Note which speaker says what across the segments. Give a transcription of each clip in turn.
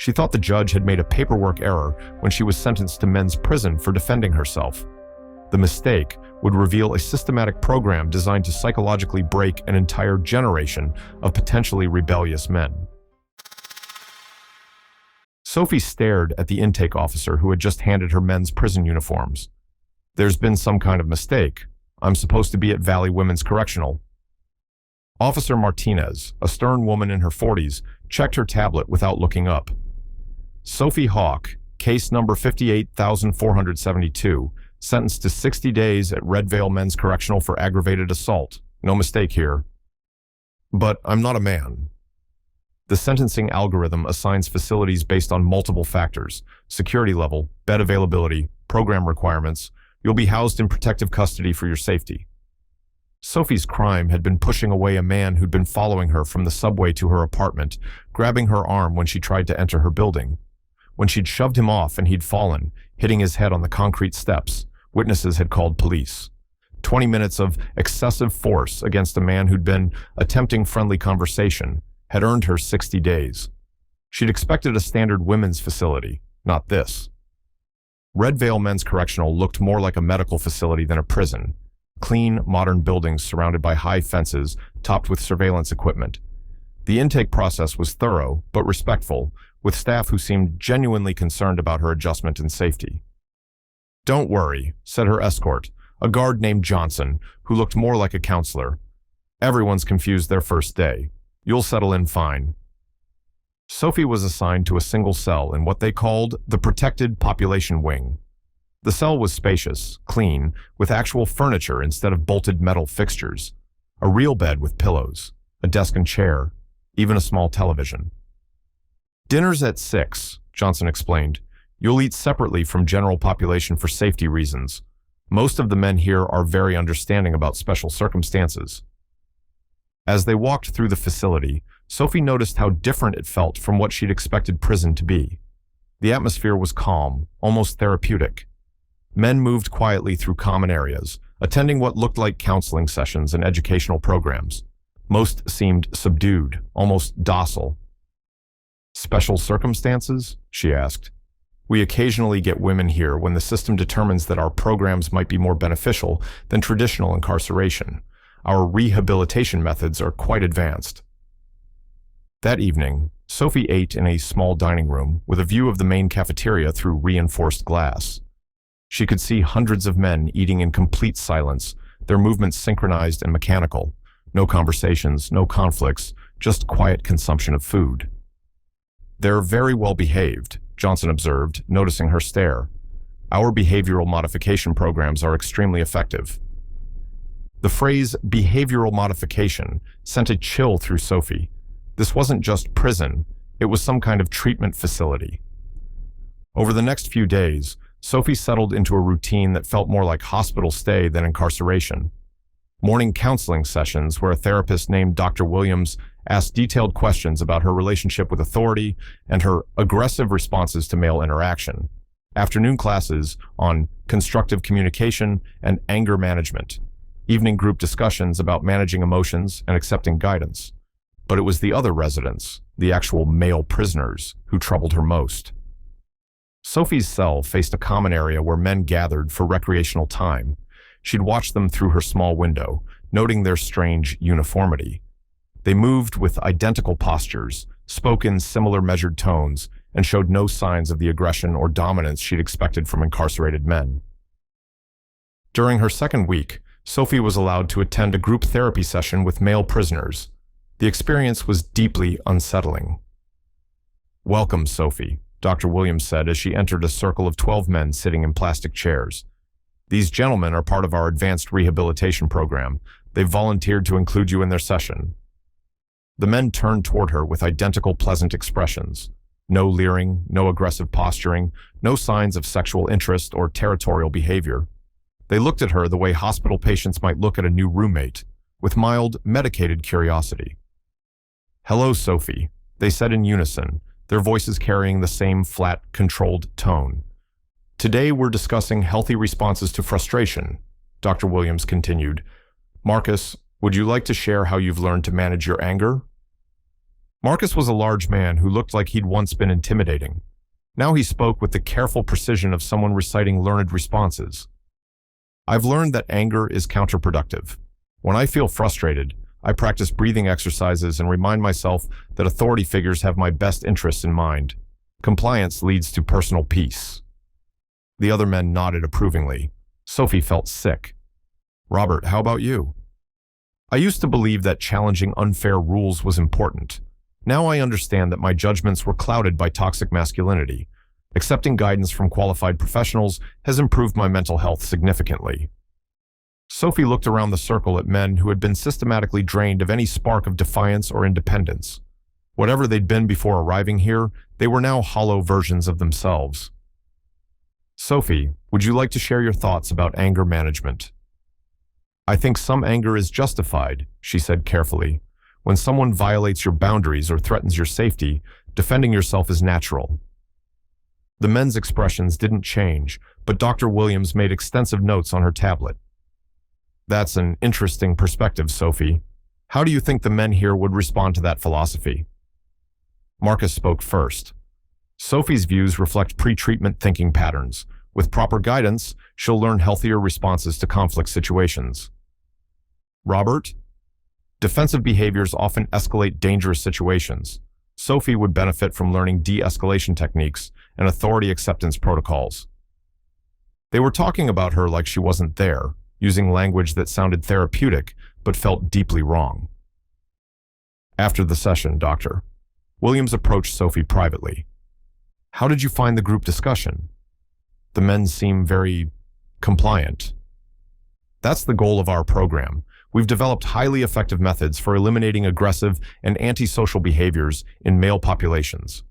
Speaker 1: She thought the judge had made a paperwork error when she was sentenced to men's prison for defending herself. The mistake would reveal a systematic program designed to psychologically break an entire generation of potentially rebellious men. Sophie stared at the intake officer who had just handed her men's prison uniforms. "There's been some kind of mistake. I'm supposed to be at Valley Women's Correctional." Officer Martinez, a stern woman in her 40s, checked her tablet without looking up. "Sophie Hawk, case number 58,472, sentenced to 60 days at Red Vale Men's Correctional for aggravated assault. No mistake here." "But I'm not a man." The sentencing algorithm assigns facilities based on multiple factors: security level, bed availability, program requirements. You'll be housed in protective custody for your safety. Sophie's crime had been pushing away a man who'd been following her from the subway to her apartment, grabbing her arm when she tried to enter her building. When she'd shoved him off and he'd fallen, hitting his head on the concrete steps, witnesses had called police. 20 minutes of excessive force against a man who'd been attempting friendly conversation had earned her 60 days. She'd expected a standard women's facility, not this. Red Vale Men's Correctional looked more like a medical facility than a prison. Clean, modern buildings surrounded by high fences, topped with surveillance equipment. The intake process was thorough, but respectful, with staff who seemed genuinely concerned about her adjustment and safety. "Don't worry," said her escort, a guard named Johnson, who looked more like a counselor. "Everyone's confused their first day. You'll settle in fine." Sophie was assigned to a single cell in what they called the Protected Population Wing. The cell was spacious, clean, with actual furniture instead of bolted metal fixtures, a real bed with pillows, a desk and chair, even a small television. "Dinner's at 6, Johnson explained. "You'll eat separately from general population for safety reasons. Most of the men here are very understanding about special circumstances." As they walked through the facility, Sophie noticed how different it felt from what she'd expected prison to be. The atmosphere was calm, almost therapeutic. Men moved quietly through common areas, attending what looked like counseling sessions and educational programs. Most seemed subdued, almost docile. "Special circumstances?" she asked. "We occasionally get women here when the system determines that our programs might be more beneficial than traditional incarceration. Our rehabilitation methods are quite advanced." That evening, Sophie ate in a small dining room with a view of the main cafeteria through reinforced glass. She could see hundreds of men eating in complete silence, their movements synchronized and mechanical. No conversations, no conflicts, just quiet consumption of food. "They're very well behaved," Johnson observed, noticing her stare. "Our behavioral modification programs are extremely effective." The phrase behavioral modification sent a chill through Sophie. This wasn't just prison, it was some kind of treatment facility. Over the next few days, Sophie settled into a routine that felt more like hospital stay than incarceration. Morning counseling sessions where a therapist named Dr. Williams asked detailed questions about her relationship with authority and her aggressive responses to male interaction. Afternoon classes on constructive communication and anger management. Evening group discussions about managing emotions and accepting guidance. But it was the other residents, the actual male prisoners, who troubled her most. Sophie's cell faced a common area where men gathered for recreational time. She'd watch them through her small window, noting their strange uniformity. They moved with identical postures, spoke in similar measured tones, and showed no signs of the aggression or dominance she'd expected from incarcerated men. During her second week, Sophie was allowed to attend a group therapy session with male prisoners. The experience was deeply unsettling. "Welcome, Sophie," Dr. Williams said as she entered a circle of 12 men sitting in plastic chairs. "These gentlemen are part of our advanced rehabilitation program. They've volunteered to include you in their session." The men turned toward her with identical pleasant expressions. No leering, no aggressive posturing, no signs of sexual interest or territorial behavior. They looked at her the way hospital patients might look at a new roommate, with mild, medicated curiosity. "Hello, Sophie," they said in unison, their voices carrying the same flat, controlled tone. "Today we're discussing healthy responses to frustration," Dr. Williams continued. "Marcus, would you like to share how you've learned to manage your anger?" Marcus was a large man who looked like he'd once been intimidating. Now he spoke with the careful precision of someone reciting learned responses. I've learned that anger is counterproductive. When I feel frustrated, I practice breathing exercises and remind myself that authority figures have my best interests in mind. Compliance leads to personal peace. The other men nodded approvingly. Sophie felt sick. Robert, how about you? I used to believe that challenging unfair rules was important. Now I understand that my judgments were clouded by toxic masculinity. Accepting guidance from qualified professionals has improved my mental health significantly. Sophie looked around the circle at men who had been systematically drained of any spark of defiance or independence. Whatever they'd been before arriving here, they were now hollow versions of themselves. Sophie, would you like to share your thoughts about anger management? I think some anger is justified, she said carefully. When someone violates your boundaries or threatens your safety, defending yourself is natural. The men's expressions didn't change, but Dr. Williams made extensive notes on her tablet. That's an interesting perspective, Sophie. How do you think the men here would respond to that philosophy? Marcus spoke first. Sophie's views reflect pre-treatment thinking patterns. With proper guidance, she'll learn healthier responses to conflict situations. Robert? Defensive behaviors often escalate dangerous situations. Sophie would benefit from learning de-escalation techniques and authority acceptance protocols. They were talking about her like she wasn't there, using language that sounded therapeutic but felt deeply wrong. After the session, Doctor, Williams approached Sophie privately. How did you find the group discussion? The men seem very compliant. That's the goal of our program. We've developed highly effective methods for eliminating aggressive and antisocial behaviors in male populations.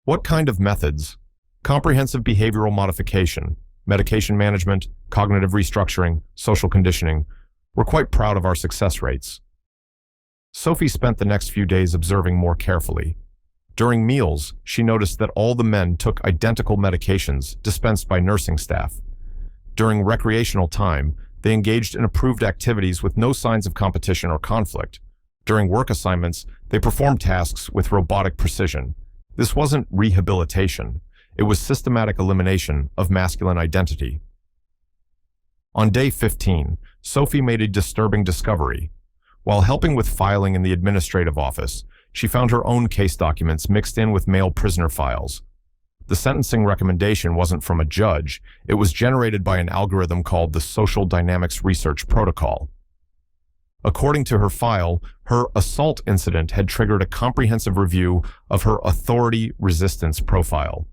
Speaker 1: What kind of methods? Comprehensive behavioral modification, medication management, cognitive restructuring, social conditioning. We're quite proud of our success rates. Sophie spent the next few days observing more carefully. During meals, she noticed that all the men took identical medications dispensed by nursing staff. During recreational time, they engaged in approved activities with no signs of competition or conflict. During work assignments, they performed tasks with robotic precision. This wasn't rehabilitation. It was systematic elimination of masculine identity. On day 15, Sophie made a disturbing discovery. While helping with filing in the administrative office, she found her own case documents mixed in with male prisoner files. The sentencing recommendation wasn't from a judge. It was generated by an algorithm called the Social Dynamics Research Protocol. According to her file, her assault incident had triggered a comprehensive review of her authority resistance profile.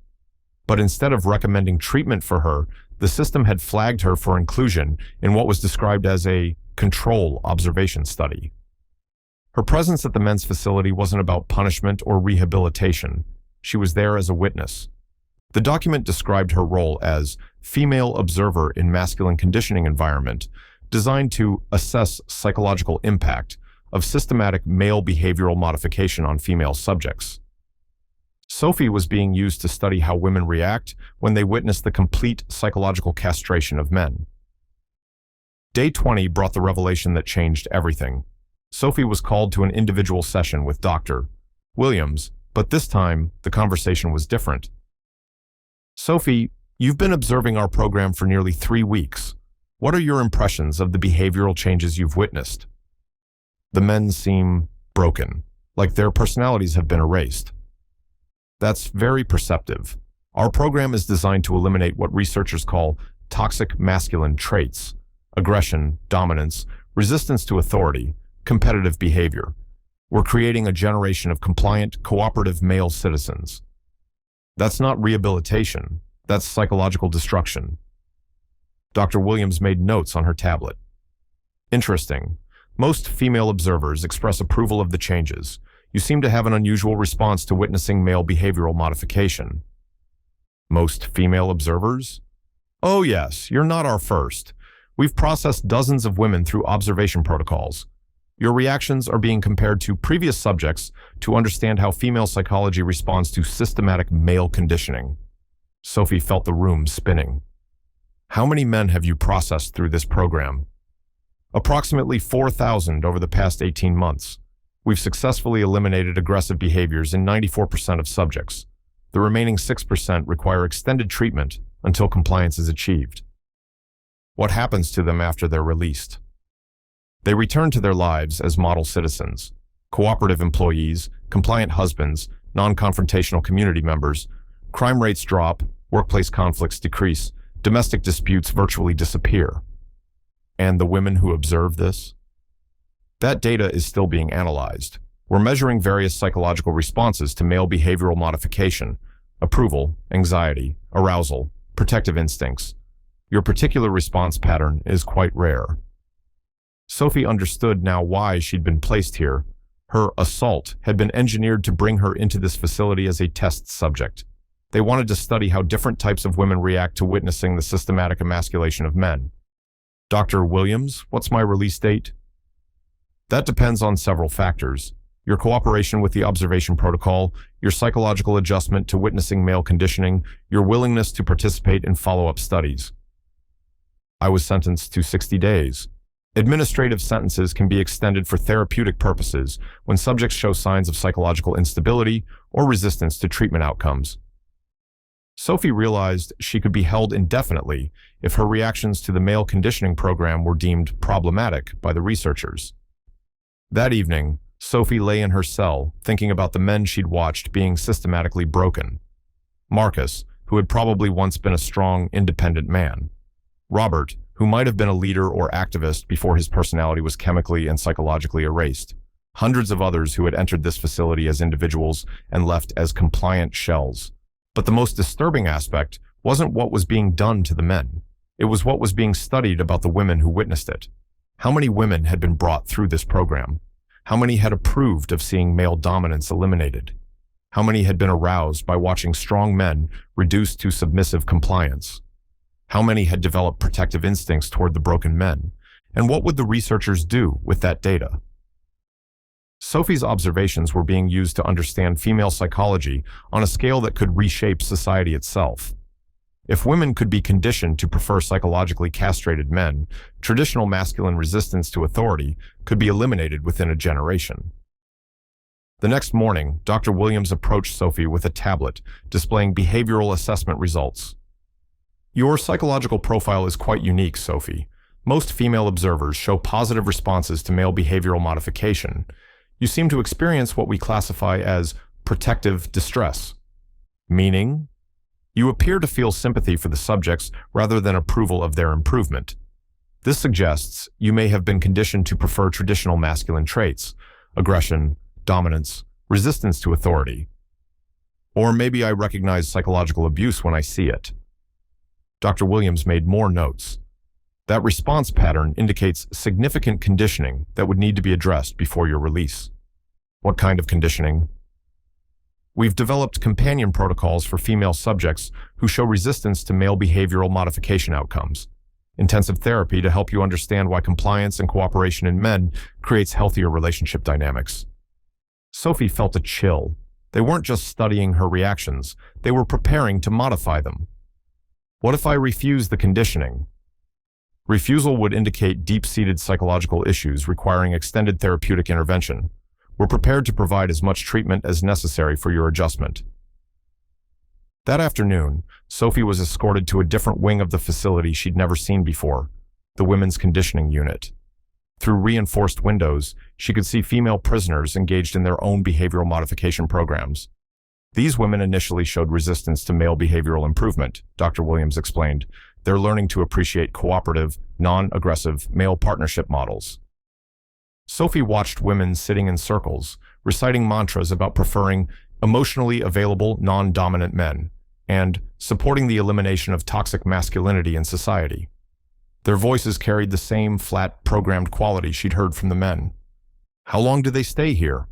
Speaker 1: But instead of recommending treatment for her, the system had flagged her for inclusion in what was described as a control observation study. Her presence at the men's facility wasn't about punishment or rehabilitation. She was there as a witness. The document described her role as female observer in masculine conditioning environment, designed to assess psychological impact of systematic male behavioral modification on female subjects. Sophie was being used to study how women react when they witness the complete psychological castration of men. Day 20 brought the revelation that changed everything. Sophie was called to an individual session with Dr. Williams, but this time the conversation was different. Sophie, you've been observing our program for nearly 3 weeks. What are your impressions of the behavioral changes you've witnessed? The men seem broken, like their personalities have been erased. That's very perceptive. Our program is designed to eliminate what researchers call toxic masculine traits: aggression, dominance, resistance to authority, competitive behavior. We're creating a generation of compliant, cooperative male citizens. That's not rehabilitation. That's psychological destruction. Dr. Williams made notes on her tablet. Interesting. Most female observers express approval of the changes. You seem to have an unusual response to witnessing male behavioral modification. Most female observers? Oh yes, you're not our first. We've processed dozens of women through observation protocols. Your reactions are being compared to previous subjects to understand how female psychology responds to systematic male conditioning. Sophie felt the room spinning. How many men have you processed through this program? Approximately 4,000 over the past 18 months. We've successfully eliminated aggressive behaviors in 94% of subjects. The remaining 6% require extended treatment until compliance is achieved. What happens to them after they're released? They return to their lives as model citizens, cooperative employees, compliant husbands, non-confrontational community members. Crime rates drop, workplace conflicts decrease, domestic disputes virtually disappear. And the women who observe this? That data is still being analyzed. We're measuring various psychological responses to male behavioral modification: approval, anxiety, arousal, protective instincts. Your particular response pattern is quite rare. Sophie understood now why she'd been placed here. Her assault had been engineered to bring her into this facility as a test subject. They wanted to study how different types of women react to witnessing the systematic emasculation of men. Dr. Williams, what's my release date? That depends on several factors: your cooperation with the observation protocol, your psychological adjustment to witnessing male conditioning, your willingness to participate in follow-up studies. I was sentenced to 60 days. Administrative sentences can be extended for therapeutic purposes when subjects show signs of psychological instability or resistance to treatment outcomes. Sophie realized she could be held indefinitely if her reactions to the male conditioning program were deemed problematic by the researchers. That evening, Sophie lay in her cell, thinking about the men she'd watched being systematically broken. Marcus, who had probably once been a strong, independent man. Robert, who might have been a leader or activist before his personality was chemically and psychologically erased. Hundreds of others who had entered this facility as individuals and left as compliant shells. But the most disturbing aspect wasn't what was being done to the men. It was what was being studied about the women who witnessed it. How many women had been brought through this program? How many had approved of seeing male dominance eliminated? How many had been aroused by watching strong men reduced to submissive compliance? How many had developed protective instincts toward the broken men? And what would the researchers do with that data? Sophie's observations were being used to understand female psychology on a scale that could reshape society itself. If women could be conditioned to prefer psychologically castrated men, traditional masculine resistance to authority could be eliminated within a generation. The next morning, Dr. Williams approached Sophie with a tablet displaying behavioral assessment results. Your psychological profile is quite unique, Sophie. Most female observers show positive responses to male behavioral modification. You seem to experience what we classify as protective distress. Meaning? You appear to feel sympathy for the subjects rather than approval of their improvement. This suggests you may have been conditioned to prefer traditional masculine traits: aggression, dominance, resistance to authority. Or maybe I recognize psychological abuse when I see it. Dr. Williams made more notes. That response pattern indicates significant conditioning that would need to be addressed before your release. What kind of conditioning? We've developed companion protocols for female subjects who show resistance to male behavioral modification outcomes. Intensive therapy to help you understand why compliance and cooperation in men creates healthier relationship dynamics. Sophie felt a chill. They weren't just studying her reactions, they were preparing to modify them. What if I refuse the conditioning? Refusal would indicate deep-seated psychological issues requiring extended therapeutic intervention. We're prepared to provide as much treatment as necessary for your adjustment. That afternoon, Sophie was escorted to a different wing of the facility she'd never seen before, the Women's Conditioning Unit. Through reinforced windows, she could see female prisoners engaged in their own behavioral modification programs. These women initially showed resistance to male behavioral improvement, Dr. Williams explained. They're learning to appreciate cooperative, non-aggressive male partnership models. Sophie watched women sitting in circles, reciting mantras about preferring emotionally available, non-dominant men, and supporting the elimination of toxic masculinity in society. Their voices carried the same flat, programmed quality she'd heard from the men. How long do they stay here?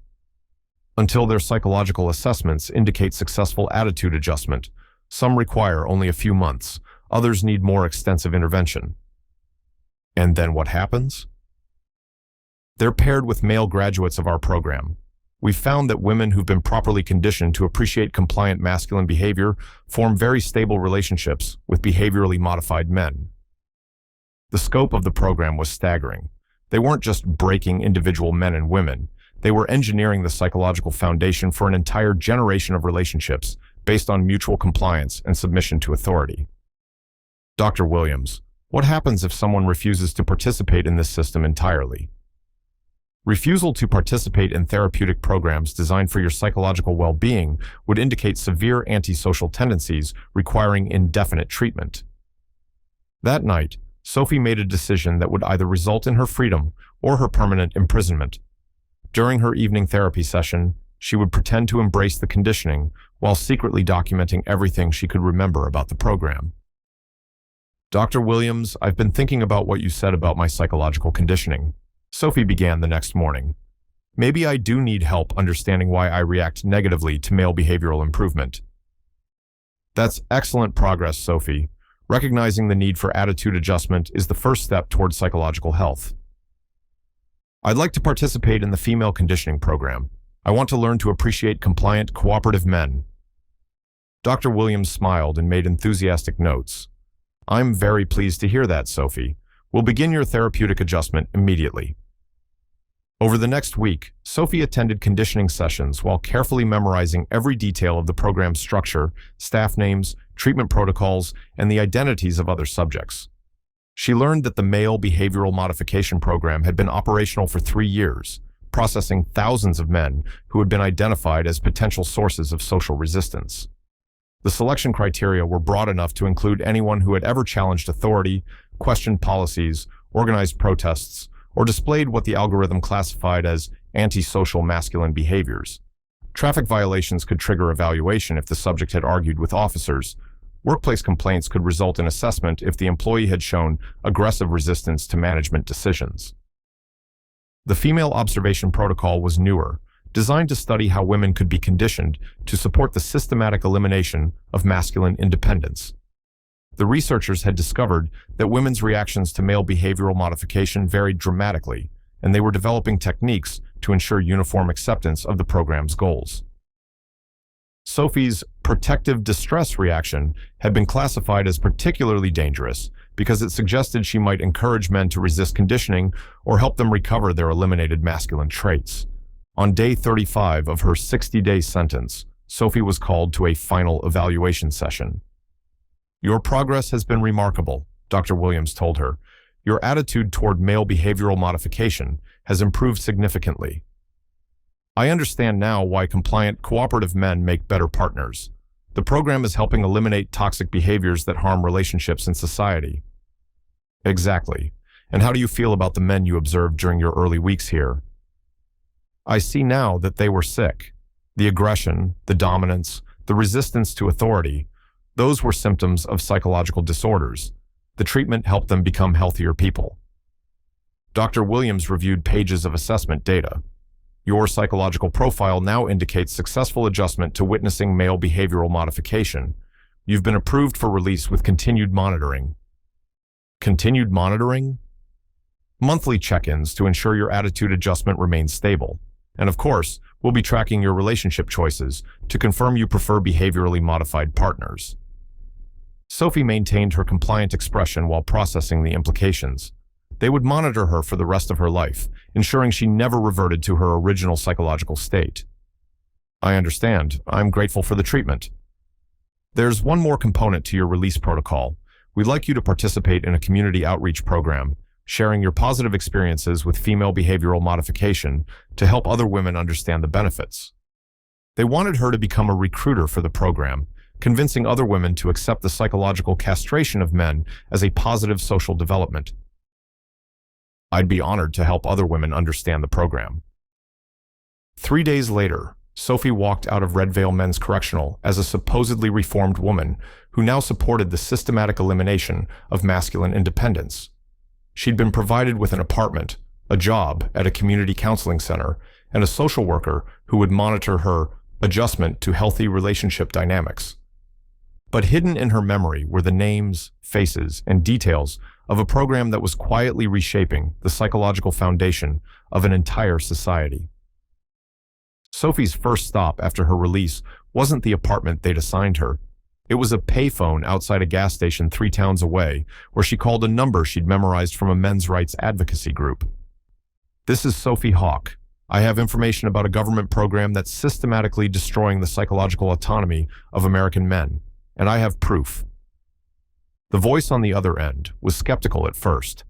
Speaker 1: Until their psychological assessments indicate successful attitude adjustment. Some require only a few months, others need more extensive intervention. And then what happens? They're paired with male graduates of our program. We've found that women who've been properly conditioned to appreciate compliant masculine behavior form very stable relationships with behaviorally modified men. The scope of the program was staggering. They weren't just breaking individual men and women. They were engineering the psychological foundation for an entire generation of relationships based on mutual compliance and submission to authority. Dr. Williams, what happens if someone refuses to participate in this system entirely? Refusal to participate in therapeutic programs designed for your psychological well-being would indicate severe antisocial tendencies requiring indefinite treatment. That night, Sophie made a decision that would either result in her freedom or her permanent imprisonment. During her evening therapy session, she would pretend to embrace the conditioning while secretly documenting everything she could remember about the program. Dr. Williams, I've been thinking about what you said about my psychological conditioning. Sophie began the next morning. Maybe I do need help understanding why I react negatively to male behavioral improvement. That's excellent progress, Sophie. Recognizing the need for attitude adjustment is the first step towards psychological health. I'd like to participate in the female conditioning program. I want to learn to appreciate compliant, cooperative men. Dr. Williams smiled and made enthusiastic notes. I'm very pleased to hear that, Sophie. We'll begin your therapeutic adjustment immediately. Over the next week, Sophie attended conditioning sessions while carefully memorizing every detail of the program's structure, staff names, treatment protocols, and the identities of other subjects. She learned that the male behavioral modification program had been operational for 3 years, processing thousands of men who had been identified as potential sources of social resistance. The selection criteria were broad enough to include anyone who had ever challenged authority, questioned policies, organized protests, or displayed what the algorithm classified as antisocial masculine behaviors. Traffic violations could trigger evaluation if the subject had argued with officers. Workplace complaints could result in assessment if the employee had shown aggressive resistance to management decisions. The female observation protocol was newer, designed to study how women could be conditioned to support the systematic elimination of masculine independence. The researchers had discovered that women's reactions to male behavioral modification varied dramatically, and they were developing techniques to ensure uniform acceptance of the program's goals. Sophie's protective distress reaction had been classified as particularly dangerous because it suggested she might encourage men to resist conditioning or help them recover their eliminated masculine traits. On day 35 of her 60-day sentence, Sophie was called to a final evaluation session. Your progress has been remarkable, Dr. Williams told her. Your attitude toward male behavioral modification has improved significantly. I understand now why compliant, cooperative men make better partners. The program is helping eliminate toxic behaviors that harm relationships in society. Exactly. And how do you feel about the men you observed during your early weeks here? I see now that they were sick. The aggression, the dominance, the resistance to authority, those were symptoms of psychological disorders. The treatment helped them become healthier people. Dr. Williams reviewed pages of assessment data. Your psychological profile now indicates successful adjustment to witnessing male behavioral modification. You've been approved for release with continued monitoring. Continued monitoring? Monthly check-ins to ensure your attitude adjustment remains stable. And of course, we'll be tracking your relationship choices to confirm you prefer behaviorally modified partners. Sophie maintained her compliant expression while processing the implications. They would monitor her for the rest of her life, ensuring she never reverted to her original psychological state. I understand. I'm grateful for the treatment. There's one more component to your release protocol. We'd like you to participate in a community outreach program, sharing your positive experiences with female behavioral modification to help other women understand the benefits. They wanted her to become a recruiter for the program, convincing other women to accept the psychological castration of men as a positive social development. I'd be honored to help other women understand the program. 3 days later, Sophie walked out of Redvale Men's Correctional as a supposedly reformed woman who now supported the systematic elimination of masculine independence. She'd been provided with an apartment, a job at a community counseling center, and a social worker who would monitor her adjustment to healthy relationship dynamics. But hidden in her memory were the names, faces, and details of a program that was quietly reshaping the psychological foundation of an entire society. Sophie's first stop after her release wasn't the apartment they'd assigned her. It was a payphone outside a gas station 3 towns away, where she called a number she'd memorized from a men's rights advocacy group. This is Sophie Hawk. I have information about a government program that's systematically destroying the psychological autonomy of American men, and I have proof. The voice on the other end was skeptical at first,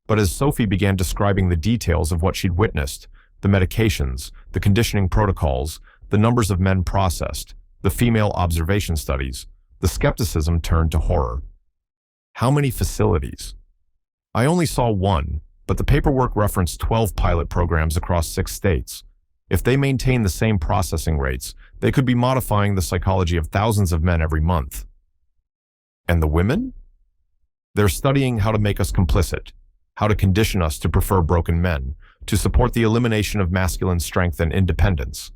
Speaker 1: but as Sophie began describing the details of what she'd witnessed, the medications, the conditioning protocols, the numbers of men processed, the female observation studies, the skepticism turned to horror. How many facilities? I only saw one, but the paperwork referenced 12 pilot programs across 6 states. If they maintain the same processing rates, they could be modifying the psychology of thousands of men every month. And the women? They're studying how to make us complicit, how to condition us to prefer broken men, to support the elimination of masculine strength and independence.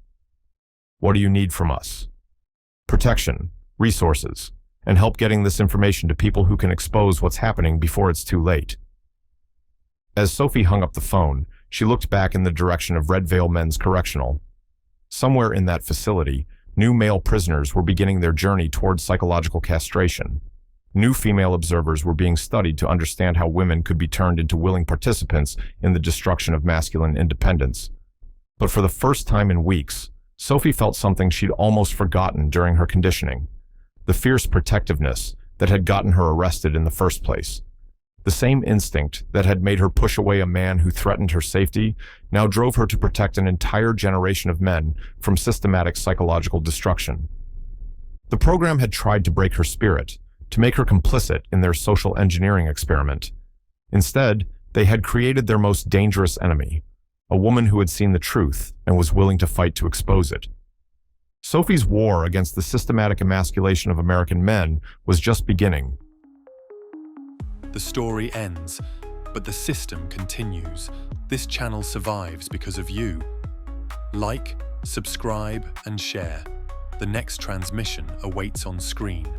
Speaker 1: What do you need from us? Protection, resources, and help getting this information to people who can expose what's happening before it's too late. As Sophie hung up the phone, she looked back in the direction of Red Veil Men's Correctional. Somewhere in that facility, new male prisoners were beginning their journey towards psychological castration. New female observers were being studied to understand how women could be turned into willing participants in the destruction of masculine independence. But for the first time in weeks, Sophie felt something she'd almost forgotten during her conditioning: the fierce protectiveness that had gotten her arrested in the first place. The same instinct that had made her push away a man who threatened her safety now drove her to protect an entire generation of men from systematic psychological destruction. The program had tried to break her spirit, to make her complicit in their social engineering experiment. Instead, they had created their most dangerous enemy, a woman who had seen the truth and was willing to fight to expose it. Sophie's war against the systematic emasculation of American men was just beginning.
Speaker 2: The story ends, but the system continues. This channel survives because of you. Like, subscribe, and share. The next transmission awaits on screen.